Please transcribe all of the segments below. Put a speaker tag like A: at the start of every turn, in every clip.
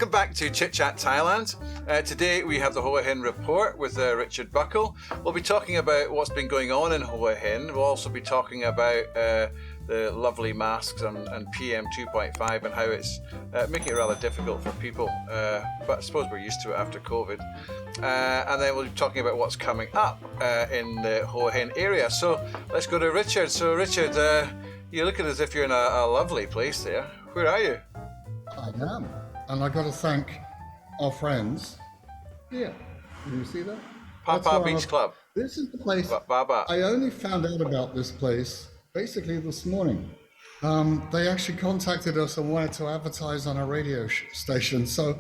A: Welcome back to ChitChat Thailand. Today we have the Hua Hin Report with Richard Buckle. We'll be talking about what's been going on in Hua Hin. We'll also be talking about the lovely masks and PM2.5 and how it's making it rather difficult for people. But I suppose we're used to it after COVID. And then we'll be talking about what's coming up in the Hua Hin area. So let's go to Richard. So Richard, you're looking as if you're in a lovely place there. Where are you?
B: I am. And I've got to thank our friends here. Can you see that?
A: Papa Beach Club.
B: This is the place.
A: Baba.
B: I only found out about this place basically this morning. They actually contacted us and wanted to advertise on a radio station. So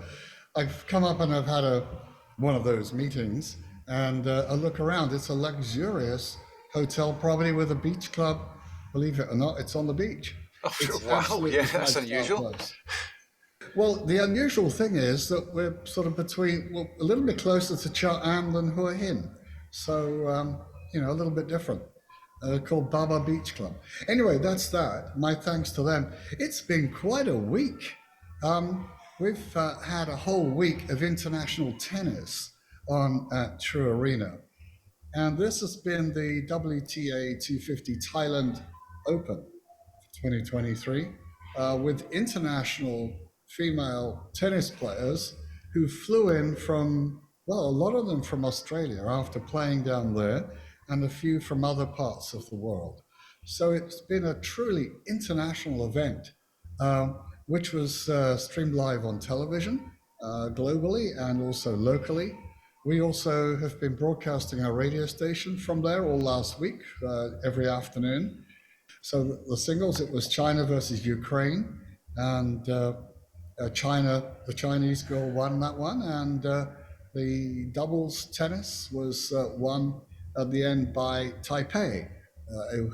B: I've come up and I've had one of those meetings and a look around. It's a luxurious hotel property with a beach club. Believe it or not, it's on the beach.
A: Oh, wow, yeah, that's unusual.
B: Well, the unusual thing is that we're sort of between, a little bit closer to Cha Am than Hua Hin. So, a little bit different. Called Baba Beach Club. Anyway, that's that. My thanks to them. It's been quite a week. We've had a whole week of international tennis on at True Arena. And this has been the WTA 250 Thailand Open 2023 with international female tennis players who flew in from, a lot of them from Australia after playing down there, and a few from other parts of the world. So it's been a truly international event, which was streamed live on television globally and also locally. We also have been broadcasting our radio station from there all last week, every afternoon. So the singles, it was China versus Ukraine, and the Chinese girl won that one, and the doubles tennis was won at the end by Taipei,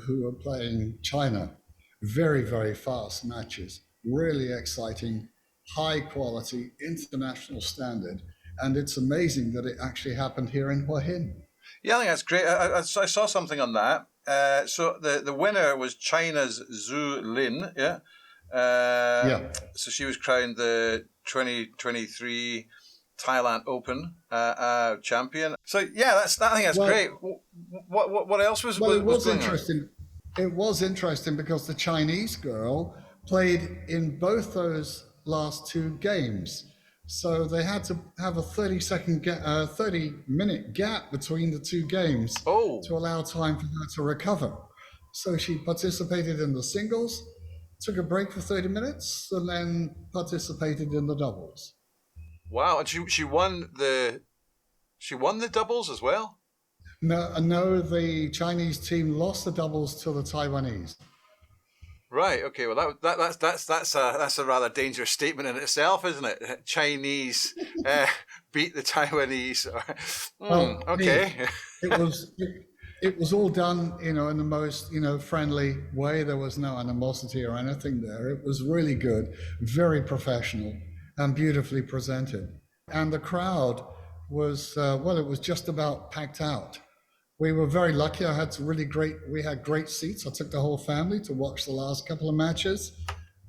B: who are playing China. Very, very fast matches, really exciting, high quality, international standard. And it's amazing that it actually happened here in Hua Hin.
A: Yeah, I think that's great. I saw something on that. So the winner was China's Zhu Lin, yeah? So she was crowned the 2023 Thailand Open champion. So yeah, I think that's great. What else was?
B: Well, it was
A: interesting.
B: It was interesting because the Chinese girl played in both those last two games, so they had to have a 30-minute gap between the two games to allow time for her to recover. So she participated in the singles, took a break for 30 minutes, and then participated in the doubles.
A: Wow, and she won the doubles as well?
B: No, the Chinese team lost the doubles to the Taiwanese.
A: Right. Okay. Well, that's a rather dangerous statement in itself, isn't it? Chinese beat the Taiwanese. Okay.
B: It was all done, in the most, friendly way. There was no animosity or anything there. It was really good, very professional, and beautifully presented. And the crowd was, it was just about packed out. We were very lucky. We had great seats. I took the whole family to watch the last couple of matches.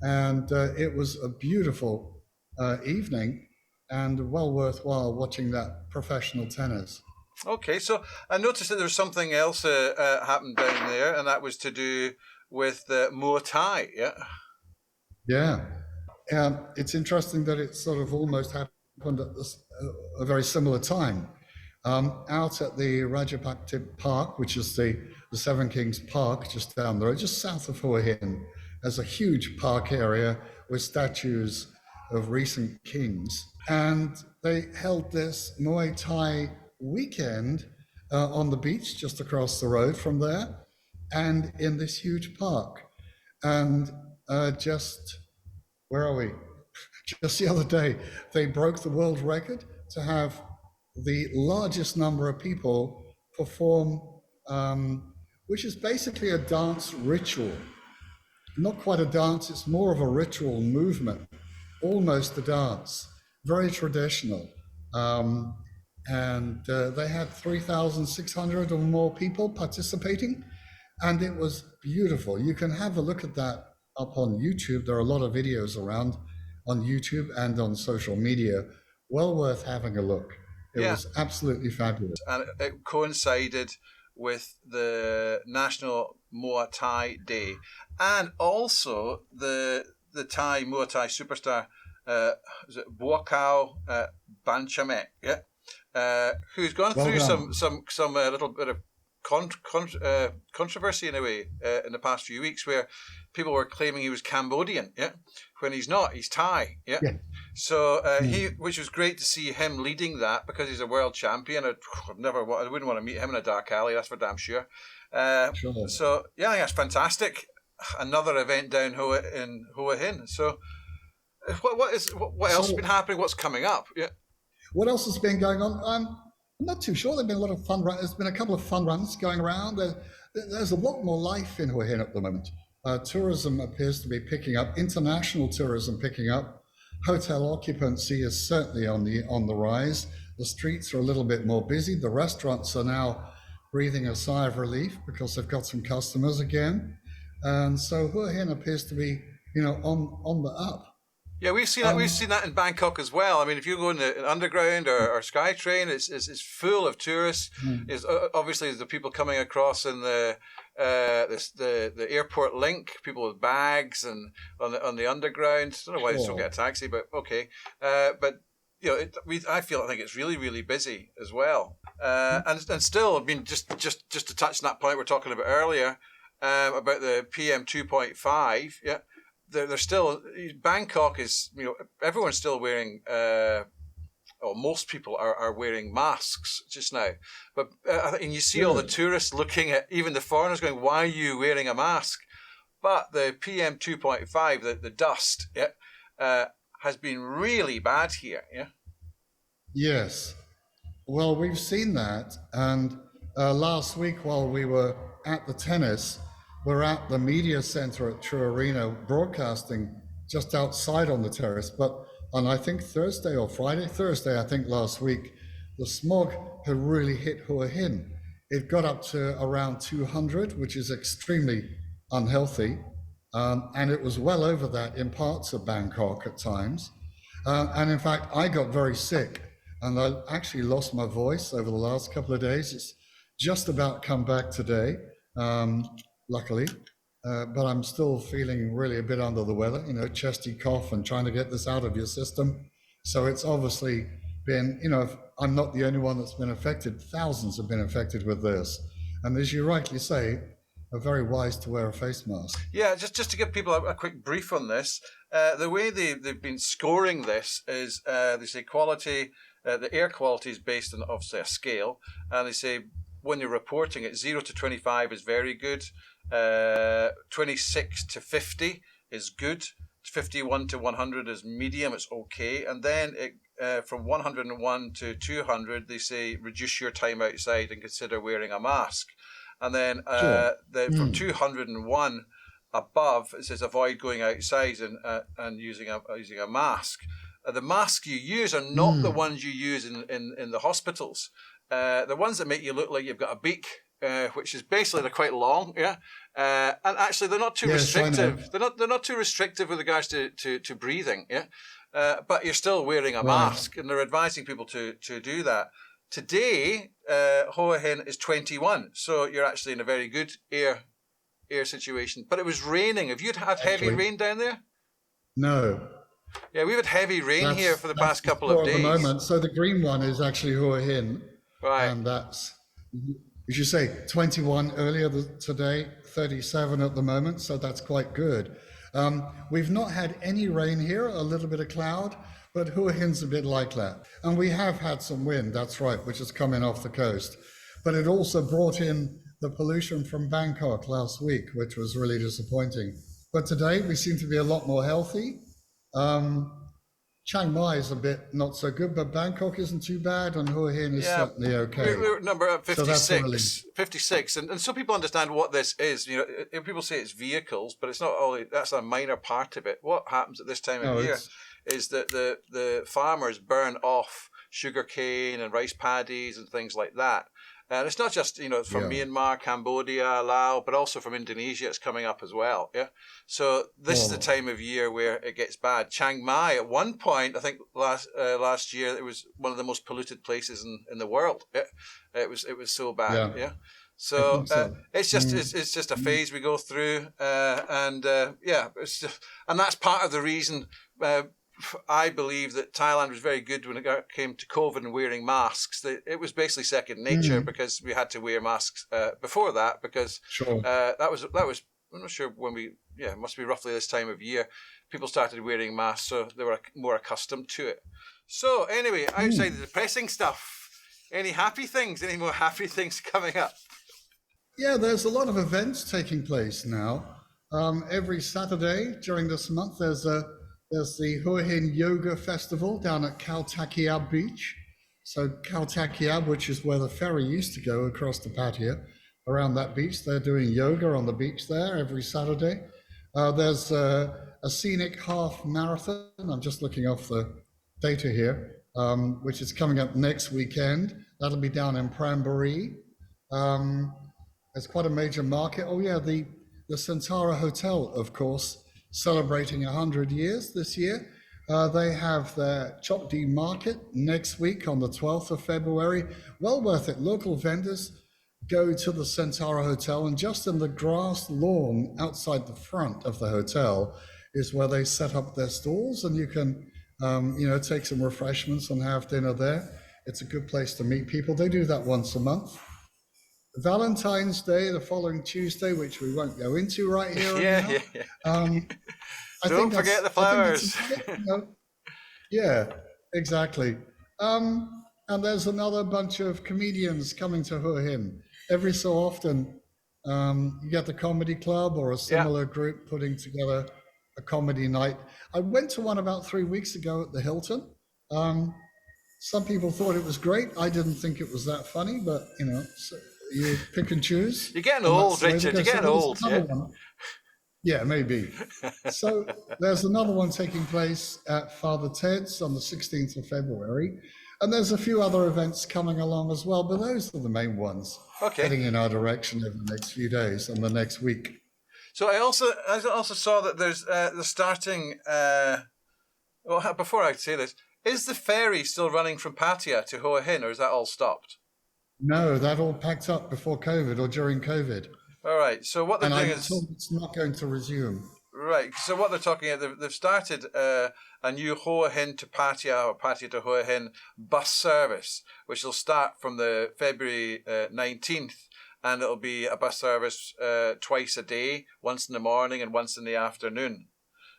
B: And it was a beautiful evening and well worthwhile watching that professional tennis.
A: Okay, so I noticed that there was something else happened down there, and that was to do with Muay Thai, yeah?
B: Yeah. It's interesting that it sort of almost happened at a very similar time. Out at the Rajapaksa Park, which is the Seven Kings Park just down the road, just south of Hua Hin, there's a huge park area with statues of recent kings. And they held this Muay Thai weekend on the beach just across the road from there and in this huge park. And where are we? Just the other day, they broke the world record to have the largest number of people perform, which is basically a dance ritual. Not quite a dance, it's more of a ritual movement, almost a dance, very traditional. And they had 3,600 or more people participating, and it was beautiful. You can have a look at that up on YouTube. There are a lot of videos around on YouTube and on social media. Well worth having a look. It was absolutely fabulous.
A: And it coincided with the National Muay Thai Day, and also the Thai Muay Thai superstar, is it Buakaw Banchamek, who's gone through some little bit of controversy in a way in the past few weeks, where people were claiming he was Cambodian, when he's not, he's Thai, So which was great to see him leading that, because he's a world champion. I wouldn't want to meet him in a dark alley, that's for damn sure. So yeah, that's fantastic. Another event down in Hua Hin. So what else has been happening? What's coming up?
B: What else has been going on? I'm not too sure. There's been a lot of fun runs. There's been a couple of fun runs going around. There's a lot more life in Hua Hin at the moment. Tourism appears to be picking up. International tourism picking up. Hotel occupancy is certainly on the rise. The streets are a little bit more busy. The restaurants are now breathing a sigh of relief because they've got some customers again. And so Hua Hin appears to be, on the up.
A: Yeah, we've seen that. We've seen that in Bangkok as well. I mean, if you go in the underground or SkyTrain, it's full of tourists. It's obviously the people coming across in the airport link, people with bags and on the underground. I don't know why they don't get a taxi, but okay. But I think it's really, really busy as well. And still, I mean, just to touch on that point we're talking about earlier, about the PM2.5, they're still, Bangkok is, everyone's still wearing, or most people are wearing masks just now. But and you see all the tourists looking at, even the foreigners going, why are you wearing a mask? But the PM2.5, the dust, has been really bad here,
B: Yes. Well, we've seen that. And last week while we were at the tennis, we're at the media center at True Arena broadcasting just outside on the terrace. But on, I think, Thursday, I think last week, the smog had really hit Hua Hin. It got up to around 200, which is extremely unhealthy. And it was well over that in parts of Bangkok at times. And in fact, I got very sick and I actually lost my voice over the last couple of days. It's just about come back today. Luckily, but I'm still feeling really a bit under the weather, chesty cough and trying to get this out of your system. So it's obviously been, I'm not the only one that's been affected. Thousands have been affected with this. And as you rightly say, are very wise to wear a face mask.
A: Yeah, just to give people a quick brief on this, the way they've been scoring this is they say quality, the air quality is based on obviously a scale, and they say when you're reporting it, 0 to 25 is very good. 26 to 50 is good. 51 to 100 is medium, it's okay. And then from 101 to 200, they say reduce your time outside and consider wearing a mask. And then from 201 above, it says avoid going outside and using a mask. The masks you use are not the ones you use in the hospitals. The ones that make you look like you've got a beak, which is basically they're quite long, and actually they're not too restrictive. They're not too restrictive with regards to breathing, but you're still wearing a mask, and they're advising people to do that. Today, Hua Hin is 21, so you're actually in a very good air situation. But it was raining. Have you had heavy rain down there?
B: No.
A: Yeah, we've had heavy rain here for the past couple of days.
B: At the moment, so the green one is actually Hua Hin.
A: Right.
B: And that's, as you say, 21 earlier today, 37 at the moment, so that's quite good. We've not had any rain here, a little bit of cloud, but Hua Hin's a bit like that. And we have had some wind, that's right, which is coming off the coast. But it also brought in the pollution from Bangkok last week, which was really disappointing. But today we seem to be a lot more healthy. Chiang Mai is a bit not so good, but Bangkok isn't too bad, and Hua Hin is certainly okay.
A: We're at number 56,
B: So
A: 56, and so people understand what this is. People say it's vehicles, but it's not only, that's a minor part of it. What happens at this time of year is that the farmers burn off sugar cane and rice paddies and things like that. And it's not just, from Myanmar, Cambodia, Laos, but also from Indonesia. It's coming up as well. Yeah. So this is the time of year where it gets bad. Chiang Mai, at one point, I think last year, it was one of the most polluted places in the world. Yeah. It was so bad. Yeah. So, it's just a phase we go through, and that's part of the reason I believe that Thailand was very good when it came to COVID and wearing masks. It was basically second nature because we had to wear masks before that because that was I'm not sure when it must be roughly this time of year people started wearing masks, so they were more accustomed to it. So anyway, outside the depressing stuff, any happy things? Any more happy things coming up?
B: Yeah, there's a lot of events taking place now. Every Saturday during this month, there's the Hua Hin Yoga Festival down at Khao Tak Kiab Beach. So Khao Tak Kiab, which is where the ferry used to go across to Pattaya, around that beach, they're doing yoga on the beach there every Saturday. There's a scenic half marathon. I'm just looking off the data here, which is coming up next weekend. That'll be down in Prambury. It's quite a major market. Oh yeah, the Centara Hotel, of course, celebrating 100 years this year. They have their Chok Di Market next week on the 12th of February. Well worth it. Local vendors go to the Centara Hotel, and just in the grass lawn outside the front of the hotel is where they set up their stalls, and you can take some refreshments and have dinner there. It's a good place to meet people. They do that once a month. Valentine's Day, the following Tuesday, which we won't go into right here.
A: Don't forget the flowers.
B: Yeah, exactly. And there's another bunch of comedians coming to Hua Hin. Every so often, you get the comedy club or a similar group putting together a comedy night. I went to one about 3 weeks ago at the Hilton. Some people thought it was great. I didn't think it was that funny, but you pick and choose.
A: You're getting old, Richard. You're getting old.
B: Yeah, maybe. So there's another one taking place at Father Ted's on the 16th of February. And there's a few other events coming along as well, but those are the main ones heading in our direction over the next few days and the next week.
A: So I also saw that there's the starting. Before I say this, is the ferry still running from Pattaya to Hua Hin, or is that all stopped?
B: No, that all packed up before COVID or during COVID.
A: All right. So what they're doing is
B: it's not going to resume.
A: Right. So what they're talking about, they've started a new Hua Hin to Pattaya or Pattaya to Hua Hin bus service, which will start from the February 19th, and it'll be a bus service twice a day, once in the morning and once in the afternoon.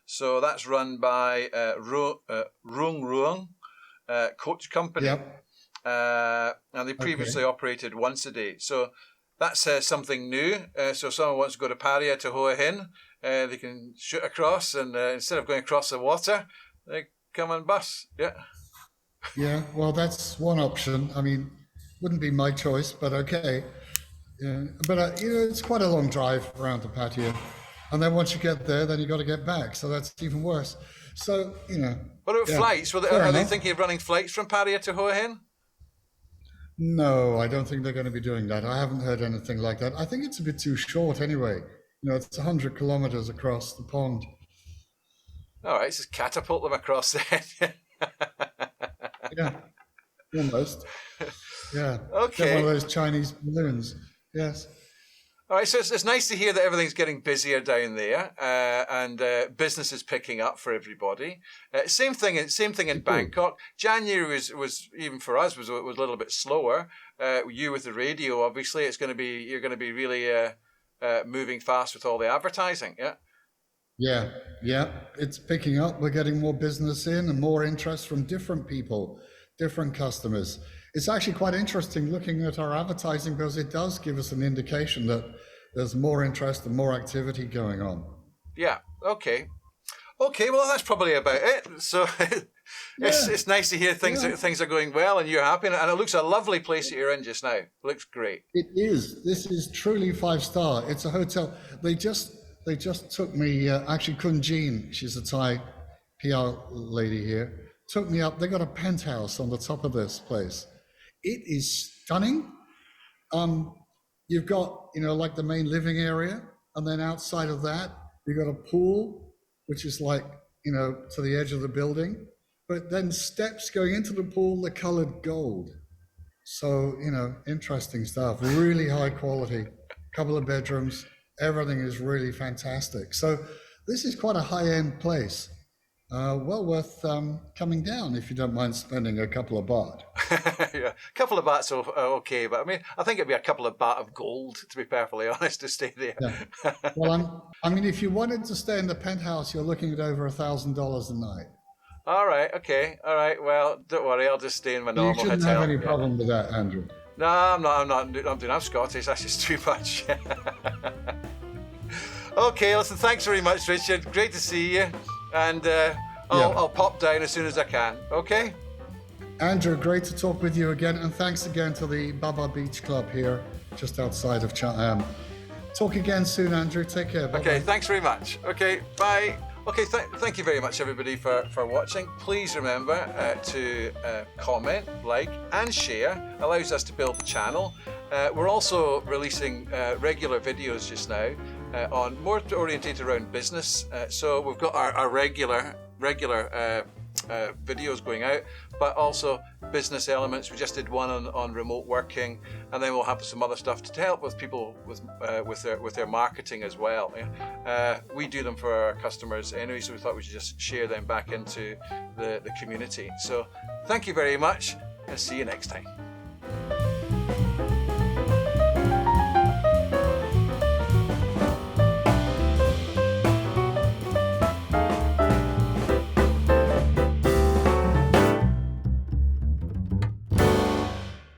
A: So that's run by Rung Ruang Coach Company.
B: Yep.
A: And they previously operated once a day. So that's something new. So if someone wants to go to Pattaya to Hua Hin, they can shoot across, and instead of going across the water, they come on bus. Yeah.
B: Yeah, well, that's one option. I mean, wouldn't be my choice, but okay. Yeah. But, it's quite a long drive around to Pattaya. And then once you get there, then you got to get back. So that's even worse. So,
A: What about flights? Are they thinking of running flights from Pattaya to Hua Hin?
B: No, I don't think they're going to be doing that. I haven't heard anything like that. I think it's a bit too short anyway. It's 100 kilometers across the pond.
A: All right, just catapult them across there.
B: Yeah, almost. Yeah.
A: Okay.
B: Get one of those Chinese balloons. Yes.
A: All right, so it's nice to hear that everything's getting busier down there, and business is picking up for everybody. Same thing in Bangkok. January was even for us was a little bit slower. You with the radio, obviously, you're going to be really moving fast with all the advertising. Yeah.
B: Yeah. It's picking up. We're getting more business in and more interest from different people, different customers. It's actually quite interesting looking at our advertising because it does give us an indication that there's more interest and more activity going on.
A: Yeah. Okay. Well, that's probably about it. So it's nice to hear things are going well and you're happy. And it looks a lovely place that you're in just now. It looks great.
B: It is. This is truly 5-star. It's a hotel. They just took me. Actually, Kun Jean, she's a Thai PR lady here, took me up. They got a penthouse on the top of this place. It is stunning. You've got, like the main living area, and then outside of that, you've got a pool, which is like, to the edge of the building, but then steps going into the pool, they're colored gold. So, interesting stuff, really high quality, couple of bedrooms, everything is really fantastic. So this is quite a high-end place. Well worth coming down if you don't mind spending a couple of baht.
A: Yeah, a couple of bahts are okay, but I think it'd be a couple of baht of gold, to be perfectly honest, to stay there.
B: Yeah. Well, if you wanted to stay in the penthouse, you're looking at over $1,000 a night.
A: All right, okay, all right. Well, don't worry, I'll just stay in my normal hotel.
B: You shouldn't have any problem with that, Andrew.
A: No, I'm not. I'm Scottish. That's just too much. Okay, listen. Thanks very much, Richard. Great to see you, and I'll pop down as soon as I can. Okay.
B: Andrew, great to talk with you again, and thanks again to the Baba Beach Club here, just outside of Chatham. Talk again soon, Andrew. Take care. Bye-bye.
A: Okay, thanks very much. Okay, bye. Okay, thank you very much, everybody, for watching. Please remember to comment, like, and share. Allows us to build the channel. We're also releasing regular videos just now on more orientated around business. So we've got our regular videos going out, but also business elements. We just did one on remote working, and then we'll have some other stuff to help with people with their marketing as well. We do them for our customers anyway, so we thought we should just share them back into the community. So thank you very much, and see you next time.